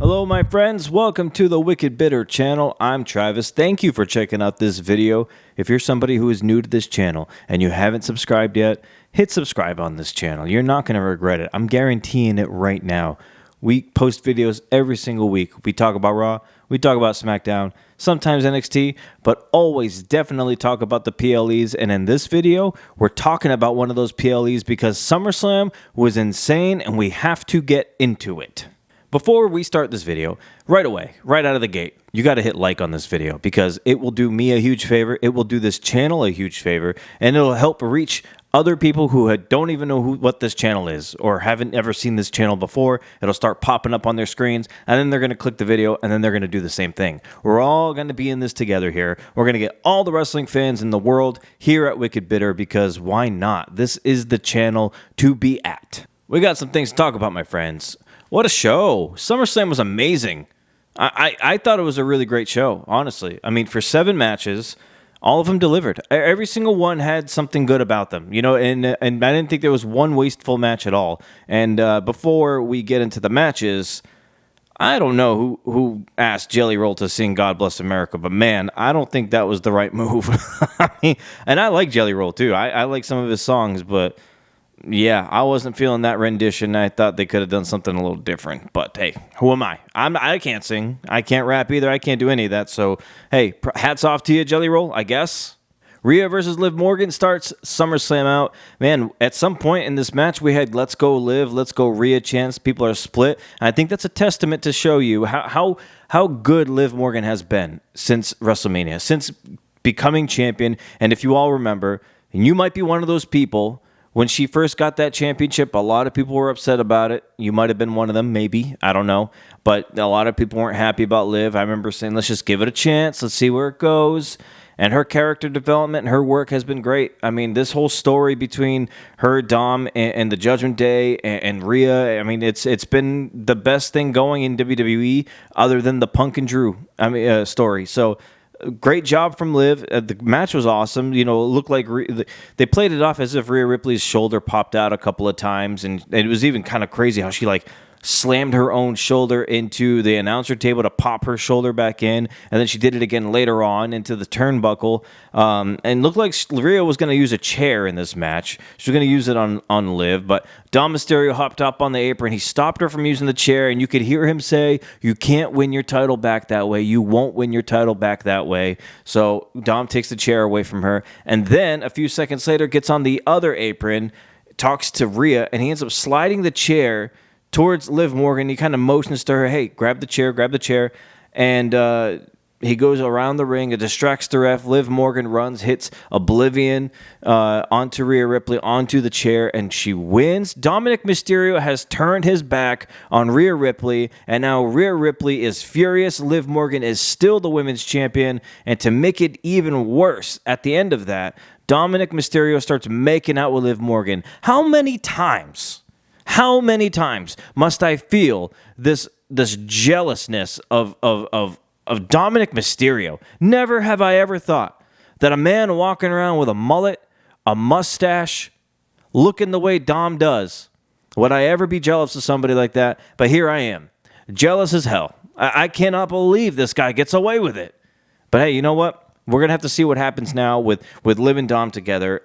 Hello my friends, welcome to the Wicked Bitter channel. I'm Travis. Thank you for checking out this video. If you're somebody who is new to this channel and you haven't subscribed yet, hit subscribe on this channel. You're not going to regret it. I'm guaranteeing it right now. We post videos every single week. We talk about Raw, we talk about SmackDown, sometimes NXT, but always definitely talk about the PLEs. And in this video, we're talking about one of those PLEs because SummerSlam was insane and we have to get into it. Before we start this video, right away, right out of the gate, you got to hit like on this video because it will do me a huge favor, it will do this channel a huge favor, and it'll help reach other people who don't even know what this channel is or haven't ever seen this channel before. It'll start popping up on their screens, and then they're going to click the video, and then they're going to do the same thing. We're all going to be in this together here. We're going to get all the wrestling fans in the world here at Wicked Bitter because why not? This is the channel to be at. We got some things to talk about, my friends. What a show. SummerSlam was amazing. I thought it was a really great show, honestly. I mean, for 7 matches, all of them delivered. Every single one had something good about them, you know, and I didn't think there was one wasteful match at all. And before we get into the matches, I don't know who asked Jelly Roll to sing God Bless America, but man, I don't think that was the right move. I mean, and I like Jelly Roll too. I like some of his songs, but yeah, I wasn't feeling that rendition. I thought they could have done something a little different. But hey, who am I? I can't sing. I can't rap either. I can't do any of that. So hey, hats off to you, Jelly Roll, I guess. Rhea versus Liv Morgan starts SummerSlam out. Man, at some point in this match, we had Let's Go Liv, Let's Go Rhea chants. People are split. And I think that's a testament to show you how good Liv Morgan has been since WrestleMania, since becoming champion. And if you all remember, and you might be one of those people, when she first got that championship, a lot of people were upset about it. You might have been one of them, maybe. I don't know. But a lot of people weren't happy about Liv. I remember saying, let's just give it a chance. Let's see where it goes. And her character development and her work has been great. I mean, this whole story between her, Dom, and the Judgment Day and Rhea, I mean, it's been the best thing going in WWE other than the Punk and Drew story. So great job from Liv. The match was awesome. You know, it looked like they played it off as if Rhea Ripley's shoulder popped out a couple of times, and it was even kind of crazy how she slammed her own shoulder into the announcer table to pop her shoulder back in, and then she did it again later on into the turnbuckle. And looked like Rhea was going to use a chair in this match. She was going to use it on Liv, but Dom Mysterio hopped up on the apron. He stopped her from using the chair, and you could hear him say, "You can't win your title back that way. You won't win your title back that way." So Dom takes the chair away from her, and then a few seconds later gets on the other apron, talks to Rhea, and he ends up sliding the chair towards Liv Morgan. He kind of motions to her, hey, grab the chair. And he goes around the ring. It distracts the ref. Liv Morgan runs, hits Oblivion onto Rhea Ripley, onto the chair, and she wins. Dominik Mysterio has turned his back on Rhea Ripley, and now Rhea Ripley is furious. Liv Morgan is still the women's champion, and to make it even worse, at the end of that, Dominik Mysterio starts making out with Liv Morgan. How many times must I feel this jealousness of Dominik Mysterio? Never have I ever thought that a man walking around with a mullet, a mustache, looking the way Dom does, would I ever be jealous of somebody like that? But here I am, jealous as hell. I cannot believe this guy gets away with it. But hey, you know what? We're going to have to see what happens now with Liv and Dom together.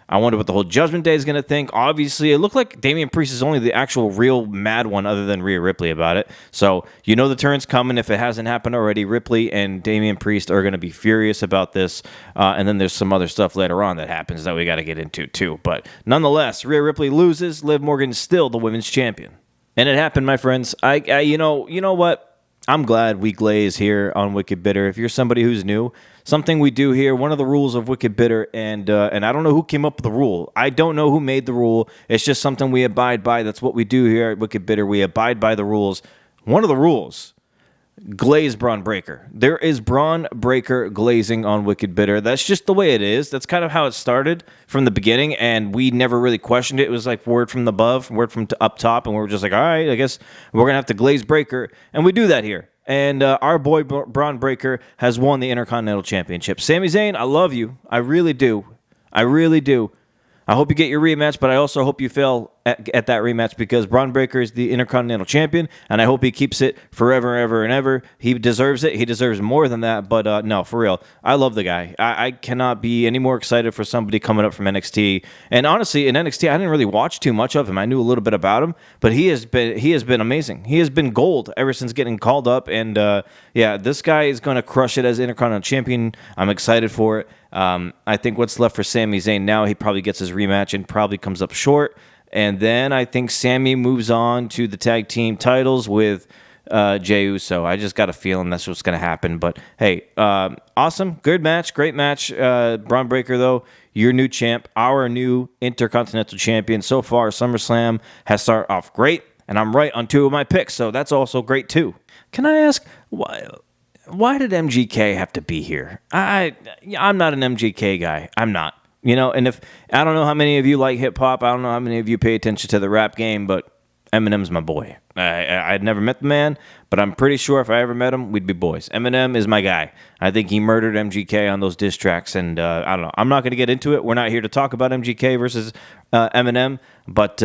I wonder what the whole Judgment Day is going to think. Obviously, it looked like Damian Priest is only the actual real mad one other than Rhea Ripley about it. So, you know the turn's coming. If it hasn't happened already, Ripley and Damian Priest are going to be furious about this. And then there's some other stuff later on that happens that we got to get into too. But nonetheless, Rhea Ripley loses. Liv Morgan is still the women's champion. And it happened, my friends. You know what? I'm glad we glaze here on Wicked Bitter. If you're somebody who's new, something we do here, one of the rules of Wicked Bitter, and I don't know who came up with the rule. I don't know who made the rule. It's just something we abide by. That's what we do here at Wicked Bitter. We abide by the rules. One of the rules, glaze Bron Breakker. There is Bron Breakker glazing on Wicked Bitter. That's just the way it is. That's kind of how it started from the beginning, and we never really questioned it. It was like word from above, word from up top, and we were just like, all right, I guess we're going to have to glaze Breakker, and we do that here. And our boy Bron Breakker has won the Intercontinental Championship. Sami Zayn, I love you. I really do. I really do. I hope you get your rematch, but I also hope you fail at that rematch because Bron Breakker is the Intercontinental Champion, and I hope he keeps it forever, ever, and ever. He deserves it. He deserves more than that, but no, for real. I love the guy. I cannot be any more excited for somebody coming up from NXT. And honestly, in NXT, I didn't really watch too much of him. I knew a little bit about him, but he has been amazing. He has been gold ever since getting called up, and yeah, this guy is going to crush it as Intercontinental Champion. I'm excited for it. I think what's left for Sami Zayn now, he probably gets his rematch and probably comes up short. And then I think Sami moves on to the tag team titles with Jey Uso. I just got a feeling that's what's going to happen. But hey, awesome. Good match. Great match. Bron Breakker, though, your new champ, our new Intercontinental Champion. So far, SummerSlam has started off great, and I'm right on 2 of my picks, so that's also great, too. Can I ask, why did MGK have to be here? I'm not an MGK guy. I'm not. You know, and if I don't know how many of you like hip hop, I don't know how many of you pay attention to the rap game, but Eminem's my boy. I'd never met the man, but I'm pretty sure if I ever met him, we'd be boys. Eminem is my guy. I think he murdered MGK on those diss tracks, and I don't know. I'm not going to get into it. We're not here to talk about MGK versus Eminem, but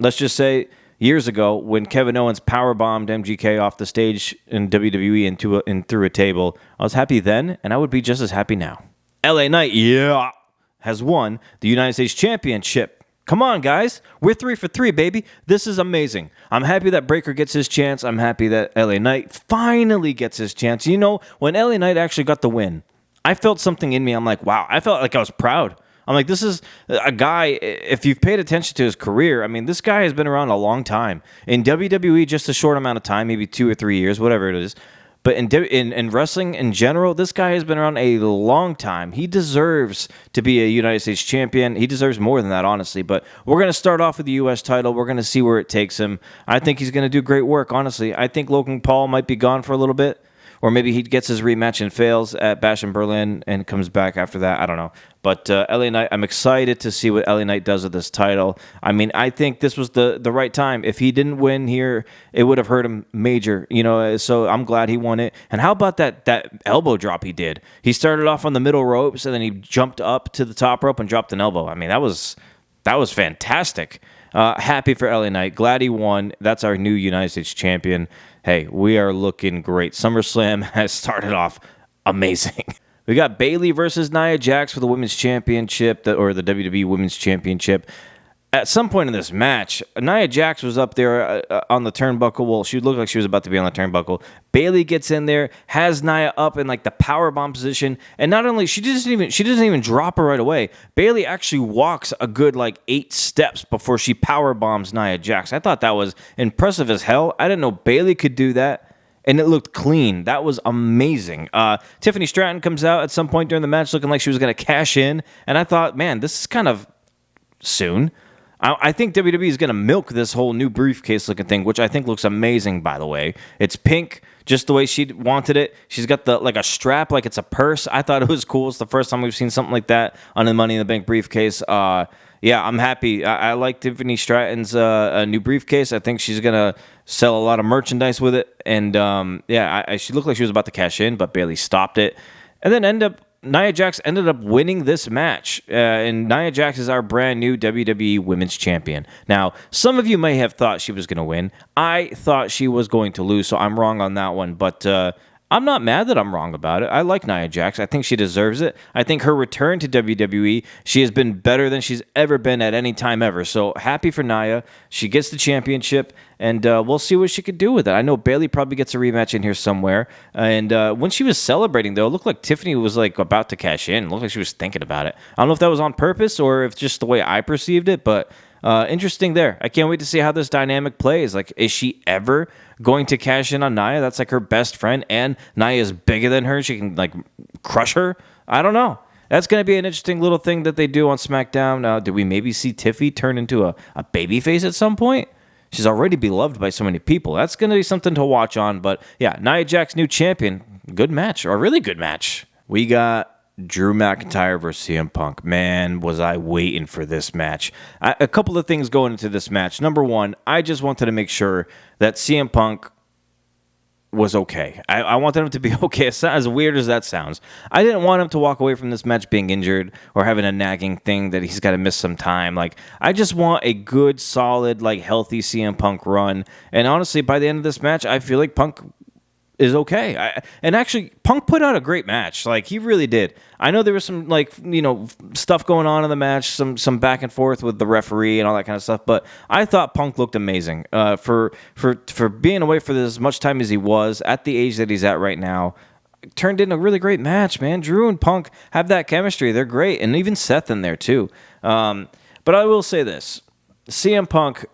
let's just say years ago when Kevin Owens powerbombed MGK off the stage in WWE and through a table, I was happy then, and I would be just as happy now. LA Knight, yeah, has won the United States Championship. Come on, guys. We're 3 for 3, baby. This is amazing. I'm happy that Breakker gets his chance. I'm happy that LA Knight finally gets his chance. You know, when LA Knight actually got the win, I felt something in me. I'm like, wow. I felt like I was proud. I'm like, this is a guy, if you've paid attention to his career, I mean, this guy has been around a long time. In WWE, just a short amount of time, maybe 2 or 3 years, whatever it is. But in wrestling in general, this guy has been around a long time. He deserves to be a United States champion. He deserves more than that, honestly. But we're going to start off with the U.S. title. We're going to see where it takes him. I think he's going to do great work, honestly. I think Logan Paul might be gone for a little bit. Or maybe he gets his rematch and fails at Bash in Berlin and comes back after that. I don't know. But LA Knight, I'm excited to see what LA Knight does with this title. I mean, I think this was the right time. If he didn't win here, it would have hurt him major. You know, so I'm glad he won it. And how about that elbow drop he did? He started off on the middle ropes and then he jumped up to the top rope and dropped an elbow. I mean, that was fantastic. Happy for LA Knight. Glad he won. That's our new United States champion. Hey, we are looking great. SummerSlam has started off amazing. We got Bayley versus Nia Jax for the Women's Championship, or the WWE Women's Championship. At some point in this match, Nia Jax was up there on the turnbuckle. Well, she looked like she was about to be on the turnbuckle. Bayley gets in there, has Nia up in like the powerbomb position, and not only she doesn't even drop her right away. Bayley actually walks a good like 8 steps before she powerbombs Nia Jax. I thought that was impressive as hell. I didn't know Bayley could do that, and it looked clean. That was amazing. Tiffany Stratton comes out at some point during the match looking like she was going to cash in, and I thought, man, this is kind of soon. I think WWE is going to milk this whole new briefcase-looking thing, which I think looks amazing, by the way. It's pink, just the way she wanted it. She's got a strap like it's a purse. I thought it was cool. It's the first time we've seen something like that on the Money in the Bank briefcase. Yeah, I'm happy. I like Tiffany Stratton's new briefcase. I think she's going to sell a lot of merchandise with it. And, yeah, she looked like she was about to cash in, but Bayley stopped it. And then Nia Jax ended up winning this match, and Nia Jax is our brand new WWE Women's Champion. Now, some of you may have thought she was going to win. I thought she was going to lose, so I'm wrong on that one, but I'm not mad that I'm wrong about it. I like Nia Jax. I think she deserves it. I think her return to WWE, she has been better than she's ever been at any time ever, so happy for Nia. She gets the championship, and we'll see what she could do with it. I know Bayley probably gets a rematch in here somewhere. And when she was celebrating, though, it looked like Tiffany was like about to cash in. It looked like she was thinking about it. I don't know if that was on purpose or if just the way I perceived it, but interesting there. I can't wait to see how this dynamic plays. Like, is she ever going to cash in on Nia? That's like her best friend, and Nia is bigger than her. She can like crush her. I don't know. That's going to be an interesting little thing that they do on SmackDown. Do we maybe see Tiffy turn into a babyface at some point? She's already beloved by so many people. That's going to be something to watch on. But yeah, Nia Jax, new champion. Good match, or a really good match. We got Drew McIntyre versus CM Punk. Man, was I waiting for this match. A couple of things going into this match. Number one, I just wanted to make sure that CM Punk was okay. I wanted him to be okay, as weird as that sounds. I didn't want him to walk away from this match being injured or having a nagging thing that he's got to miss some time. Like, I just want a good, solid, like, healthy CM Punk run. And honestly, by the end of this match, I feel like Punk is okay. And actually, Punk put out a great match. Like, he really did. I know there was some, like, stuff going on in the match, some back and forth with the referee and all that kind of stuff, but I thought Punk looked amazing. For being away for as much time as he was, at the age that he's at right now, turned in a really great match, man. Drew and Punk have that chemistry. They're great. And even Seth in there, too. But I will say this. CM Punk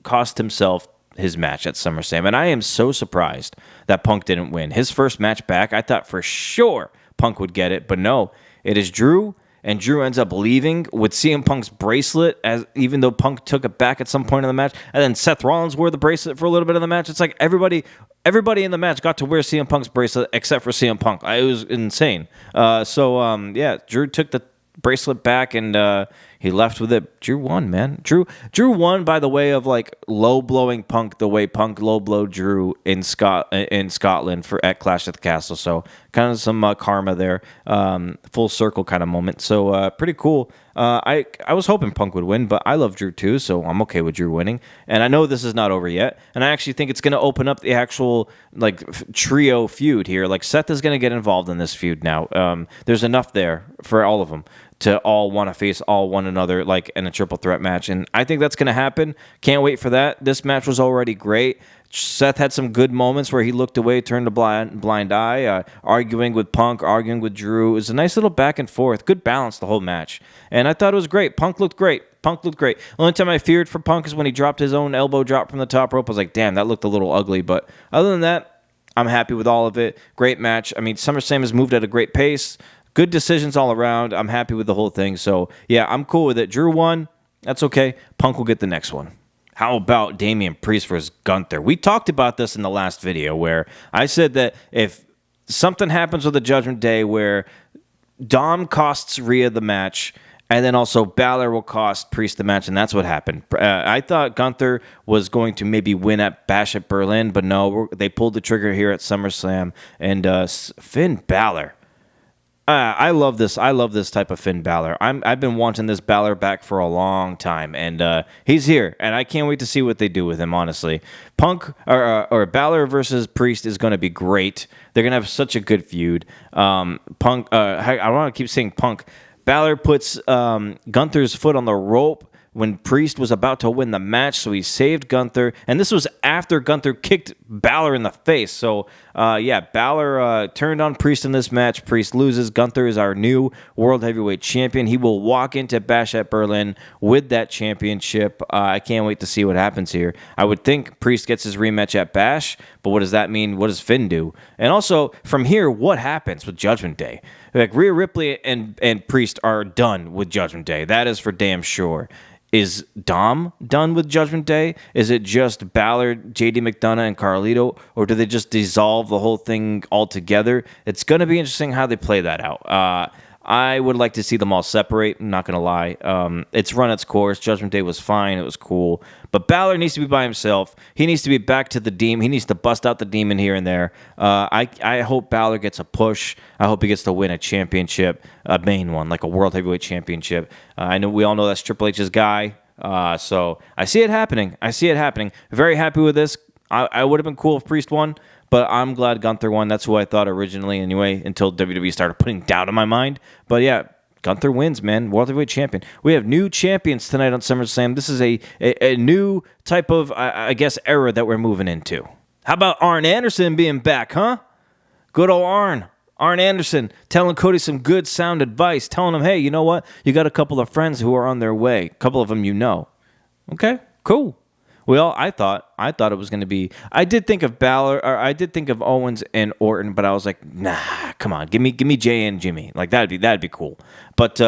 cost himself his match at SummerSlam, and I am so surprised that Punk didn't win. His first match back, I thought for sure Punk would get it, but no, it is Drew, and Drew ends up leaving with CM Punk's bracelet, even though Punk took it back at some point in the match, and then Seth Rollins wore the bracelet for a little bit of the match. It's like everybody in the match got to wear CM Punk's bracelet except for CM Punk. It was insane. Drew took the bracelet back, and he left with it. Drew won, man. Drew won by the way of, like, low blowing Punk the way Punk low blowed Drew in Scotland at Clash at the Castle. So kind of some karma there, full circle kind of moment. So pretty cool. I was hoping Punk would win, but I love Drew too, so I'm okay with Drew winning. And I know this is not over yet, and I actually think it's going to open up the actual, like, trio feud here. Like, Seth is going to get involved in this feud now. There's enough there for all of them to all want to face all one another, like, in a triple threat match. And I think that's going to happen. Can't wait for that. This match was already great. Seth had some good moments where he looked away, turned a blind eye, arguing with Punk, arguing with Drew. It was a nice little back and forth. Good balance the whole match. And I thought it was great. Punk looked great. The only time I feared for Punk is when he dropped his own elbow drop from the top rope. I was like, damn, that looked a little ugly. But other than that, I'm happy with all of it. Great match. I mean, SummerSlam has moved at a great pace. Good decisions all around. I'm happy with the whole thing. So, yeah, I'm cool with it. Drew won. That's okay. Punk will get the next one. How about Damian Priest versus Gunther? We talked about this in the last video where I said that if something happens with the Judgment Day where Dom costs Rhea the match and then also Balor will cost Priest the match, and that's what happened. I thought Gunther was going to maybe win at Bash at Berlin, but no, they pulled the trigger here at SummerSlam. And Finn Balor. I love this. I love this type of Finn Balor. I've been wanting this Balor back for a long time, and he's here, and I can't wait to see what they do with him. Honestly, Punk or Balor versus Priest is going to be great. They're going to have such a good feud. Punk. I want to keep saying Punk. Balor puts Gunther's foot on the rope when Priest was about to win the match, so he saved Gunther. And this was after Gunther kicked Balor in the face. So, Balor turned on Priest in this match. Priest loses. Gunther is our new World Heavyweight Champion. He will walk into Bash at Berlin with that championship. I can't wait to see what happens here. I would think Priest gets his rematch at Bash, but what does that mean? What does Finn do? And also, from here, what happens with Judgment Day? Like, Rhea Ripley and Priest are done with Judgment Day. That is for damn sure. Is Dom done with Judgment Day? Is it just Ballard, JD McDonough, and Carlito? Or do they just dissolve the whole thing altogether? It's going to be interesting how they play that out. I would like to see them all separate. I'm not going to lie. It's run its course. Judgment Day was fine. It was cool. But Balor needs to be by himself. He needs to be back to the demon. He needs to bust out the demon here and there. I hope Balor gets a push. I hope he gets to win a championship, a main one, like a World Heavyweight Championship. I know we all know that's Triple H's guy. So I see it happening. Very happy with this. I would have been cool if Priest won, but I'm glad Gunther won. That's who I thought originally anyway, until WWE started putting doubt in my mind. But yeah, Gunther wins, man. World Heavyweight Champion. We have new champions tonight on SummerSlam. This is a new type of, I guess, era that we're moving into. How about Arn Anderson being back, huh? Good old Arn. Arn Anderson telling Cody some good sound advice, telling him, hey, you know what? You got a couple of friends who are on their way. A couple of them you know. Okay, cool. Well, I thought it was going to be. I did think of Balor, or I did think of Owens and Orton, but I was like, nah, come on, give me Jay and Jimmy. Like that'd be cool. But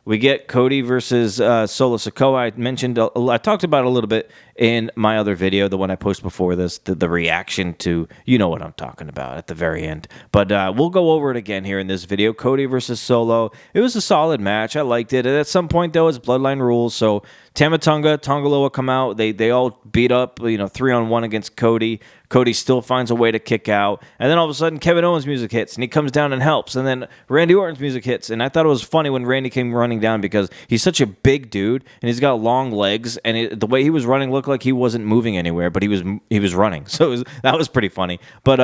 we get Cody versus Solo Sikoa. I talked about it a little bit in my other video, the one I posted before this, the reaction to, you know what I'm talking about at the very end. But we'll go over it again here in this video. Cody versus Solo. It was a solid match. I liked it. And at some point, though, it's Bloodline rules, so Tama Tonga, Tongaloa come out. They all beat up, 3-on-1 against Cody. Cody still finds a way to kick out. And then all of a sudden, Kevin Owens' music hits, and he comes down and helps. And then Randy Orton's music hits. And I thought it was funny when Randy came running down because he's such a big dude, and he's got long legs. And the way he was running looked like he wasn't moving anywhere, but he was running. So that was pretty funny. But,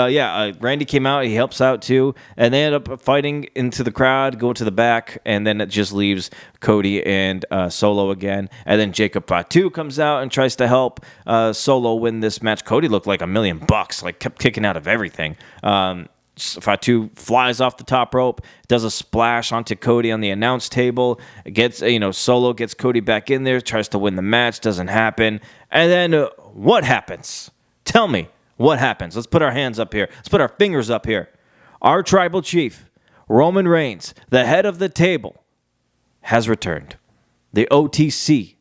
Randy came out. He helps out, too. And they end up fighting into the crowd, go to the back, and then it just leaves Cody and Solo again. And then Jacob Fatu comes out and tries to help Solo win this match. Cody looked like $1 million, like kept kicking out of everything. Fatu flies off the top rope, does a splash onto Cody on the announce table, Solo gets Cody back in there, tries to win the match, doesn't happen. And then what happens? Tell me what happens. Let's put our hands up here. Let's put our fingers up here. Our tribal chief, Roman Reigns, the head of the table, has returned. The OTC,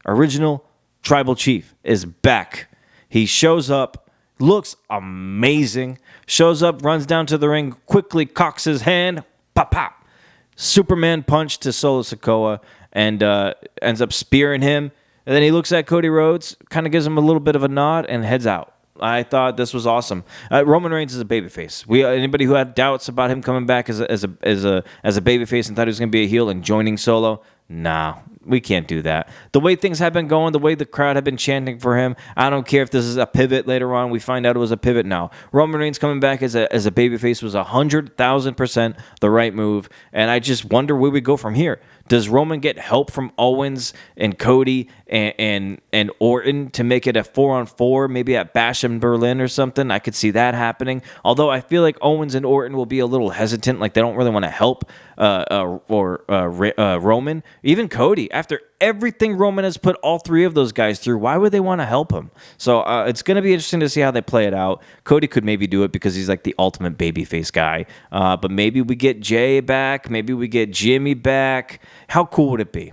original tribal chief, is back. He shows up, looks amazing, shows up, runs down to the ring, quickly cocks his hand, pop, pop. Superman punch to Solo Sikoa, and ends up spearing him. And then he looks at Cody Rhodes, kind of gives him a little bit of a nod, and heads out. I thought this was awesome. Roman Reigns is a babyface. Anybody who had doubts about him coming back as a babyface and thought he was going to be a heel and joining Solo, nah, we can't do that. The way things have been going, the way the crowd have been chanting for him, I don't care if this is a pivot later on. We find out it was a pivot now. Roman Reigns coming back as a babyface was 100,000% the right move, and I just wonder where we go from here. Does Roman get help from Owens and Cody and Orton to make it a 4-on-4, maybe at Bash in Berlin or something? I could see that happening. Although I feel like Owens and Orton will be a little hesitant, like they don't really want to help Roman. Even Cody, after everything Roman has put all three of those guys through, why would they want to help him? So it's going to be interesting to see how they play it out. Cody could maybe do it because he's like the ultimate babyface guy. But maybe we get Jay back. Maybe we get Jimmy back. How cool would it be?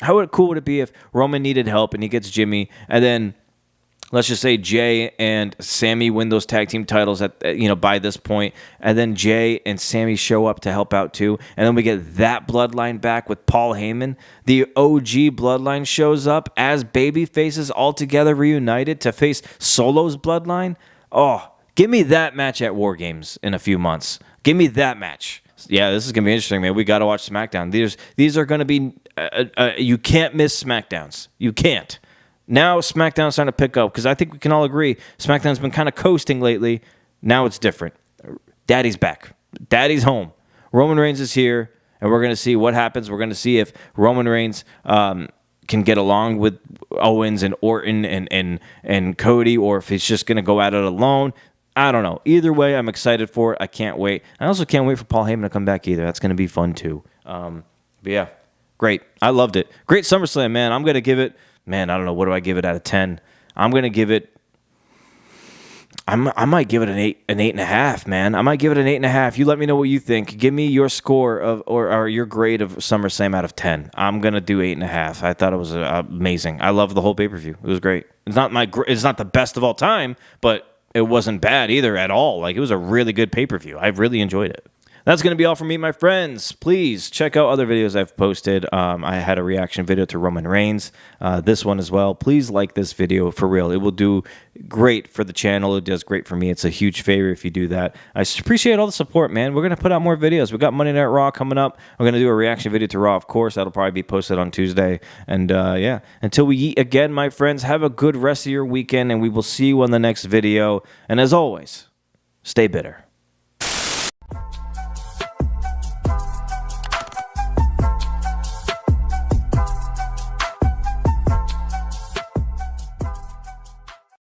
How cool would it be if Roman needed help and he gets Jimmy, and then let's just say Jay and Sammy win those tag team titles by this point, and then Jay and Sammy show up to help out too, and then we get that bloodline back with Paul Heyman. The OG bloodline shows up as baby faces all together reunited to face Solo's bloodline. Oh, give me that match at War Games in a few months. Give me that match. Yeah, this is going to be interesting, man. We got to watch SmackDown. These are going to be you can't miss SmackDowns. You can't. Now SmackDown's starting to pick up because I think we can all agree SmackDown's been kind of coasting lately. Now it's different. Daddy's back. Daddy's home. Roman Reigns is here, and we're going to see what happens. We're going to see if Roman Reigns can get along with Owens and Orton and Cody, or if he's just going to go at it alone. I don't know. Either way, I'm excited for it. I can't wait. I also can't wait for Paul Heyman to come back either. That's going to be fun too. But yeah, great. I loved it. Great SummerSlam, man. I'm going to give it, man, I don't know. What do I give it out of 10? I'm going to give it, I might give it an 8.5, man. I might give it an 8.5. You let me know what you think. Give me your score or your grade of SummerSlam out of 10. I'm going to do 8.5. I thought it was amazing. I love the whole pay-per-view. It was great. It's not the best of all time, but it wasn't bad either at all. Like, it was a really good pay-per-view. I really enjoyed it. That's going to be all from me, my friends. Please check out other videos I've posted. I had a reaction video to Roman Reigns, this one as well. Please like this video for real. It will do great for the channel. It does great for me. It's a huge favor if you do that. I appreciate all the support, man. We're going to put out more videos. We got Monday Night Raw coming up. We're going to do a reaction video to Raw, of course. That'll probably be posted on Tuesday. And yeah, until we eat again, my friends, have a good rest of your weekend, and we will see you on the next video. And as always, stay bitter.